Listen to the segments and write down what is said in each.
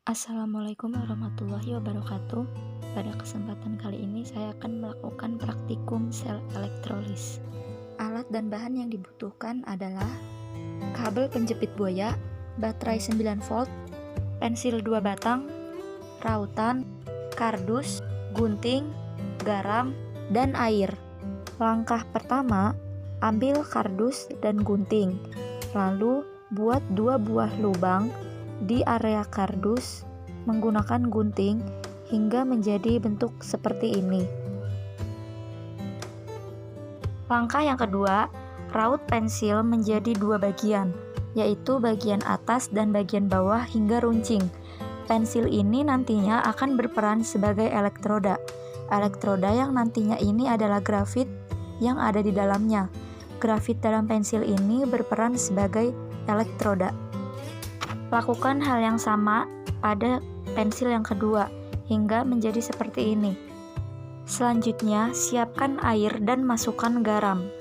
Assalamualaikum warahmatullahi wabarakatuh. Pada kesempatan kali ini saya akan melakukan praktikum sel elektrolis. Alat dan bahan yang dibutuhkan adalah kabel penjepit buaya, baterai 9 volt, pensil 2 batang, rautan, kardus, gunting, garam, dan air. Langkah pertama, ambil kardus dan gunting, lalu buat 2 buah lubang di area kardus menggunakan gunting hingga menjadi bentuk seperti ini. Langkah yang kedua, raut pensil menjadi 2 bagian, yaitu bagian atas dan bagian bawah hingga runcing. Pensil ini nantinya akan berperan sebagai elektroda. Elektroda yang nantinya ini adalah grafit yang ada di dalamnya. Grafit dalam pensil ini berperan sebagai elektroda. Lakukan hal yang sama pada pensil yang kedua hingga menjadi seperti ini. Selanjutnya, siapkan air dan masukkan garam.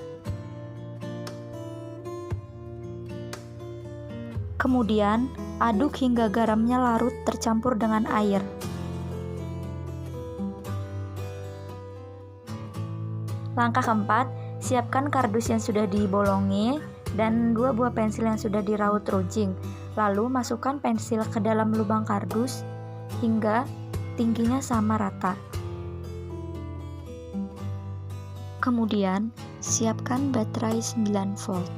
Kemudian, aduk hingga garamnya larut tercampur dengan air. Langkah keempat, siapkan kardus yang sudah dibolongi dan 2 buah pensil yang sudah diraut runcing. Lalu masukkan pensil ke dalam lubang kardus hingga tingginya sama rata. Kemudian, siapkan baterai 9 volt.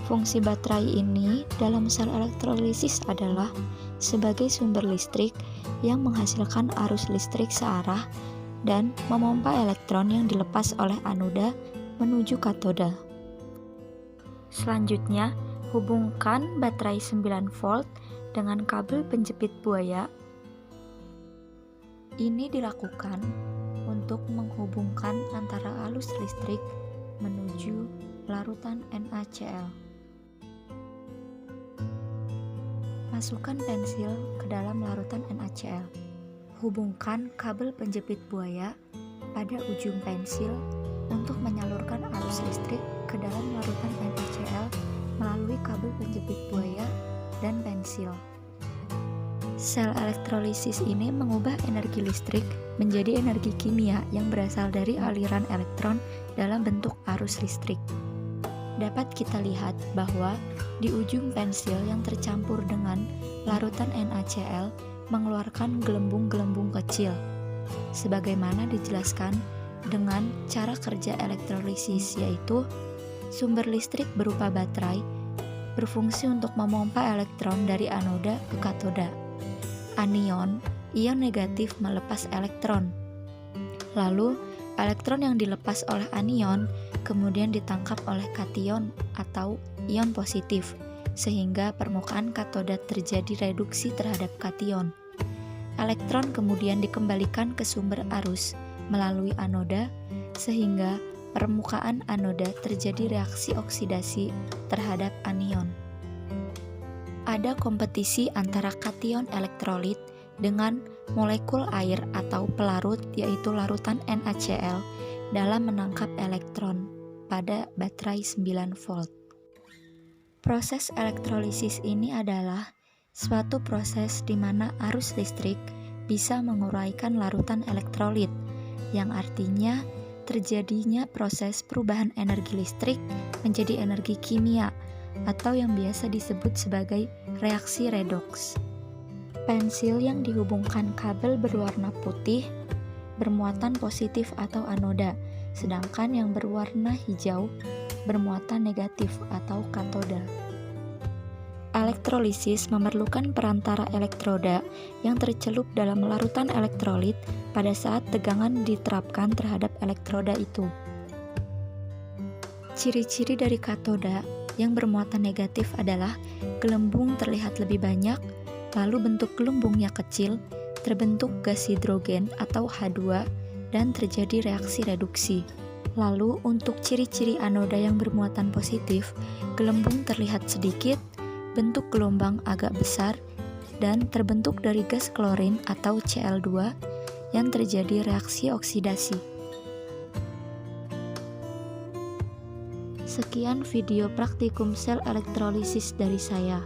Fungsi baterai ini dalam sel elektrolisis adalah sebagai sumber listrik yang menghasilkan arus listrik searah dan memompa elektron yang dilepas oleh anoda menuju katoda. Selanjutnya, hubungkan baterai 9 volt dengan kabel penjepit buaya. Ini dilakukan untuk menghubungkan antara arus listrik menuju larutan NaCl. Masukkan pensil ke dalam larutan NaCl. Hubungkan kabel penjepit buaya pada ujung pensil untuk menyalurkan arus listrik ke dalam larutan NaCl melalui kabel penjepit buaya dan pensil. Sel elektrolisis ini mengubah energi listrik menjadi energi kimia yang berasal dari aliran elektron dalam bentuk arus listrik. Dapat kita lihat bahwa di ujung pensil yang tercampur dengan larutan NaCl mengeluarkan gelembung-gelembung kecil, sebagaimana dijelaskan dengan cara kerja elektrolisis, yaitu sumber listrik berupa baterai berfungsi untuk memompa elektron dari anoda ke katoda. Anion, ion negatif melepas elektron. Lalu, elektron yang dilepas oleh anion kemudian ditangkap oleh kation atau ion positif, sehingga permukaan katoda terjadi reduksi terhadap kation. Elektron kemudian dikembalikan ke sumber arus melalui anoda, sehingga permukaan anoda terjadi reaksi oksidasi terhadap anion. Ada kompetisi antara kation elektrolit dengan molekul air atau pelarut, yaitu larutan NaCl, dalam menangkap elektron pada baterai 9 volt. Proses elektrolisis ini adalah suatu proses di mana arus listrik bisa menguraikan larutan elektrolit, yang artinya terjadinya proses perubahan energi listrik menjadi energi kimia atau yang biasa disebut sebagai reaksi redoks. Pensil yang dihubungkan kabel berwarna putih bermuatan positif atau anoda, sedangkan yang berwarna hijau bermuatan negatif atau katoda. Elektrolisis memerlukan perantara elektroda yang tercelup dalam larutan elektrolit pada saat tegangan diterapkan terhadap elektroda itu. Ciri-ciri dari katoda yang bermuatan negatif adalah gelembung terlihat lebih banyak, lalu bentuk gelembungnya kecil, terbentuk gas hidrogen atau H2, dan terjadi reaksi reduksi. Lalu untuk ciri-ciri anoda yang bermuatan positif, gelembung terlihat sedikit, bentuk gelombang agak besar, dan terbentuk dari gas klorin atau Cl2 yang terjadi reaksi oksidasi. Sekian video praktikum sel elektrolisis dari saya.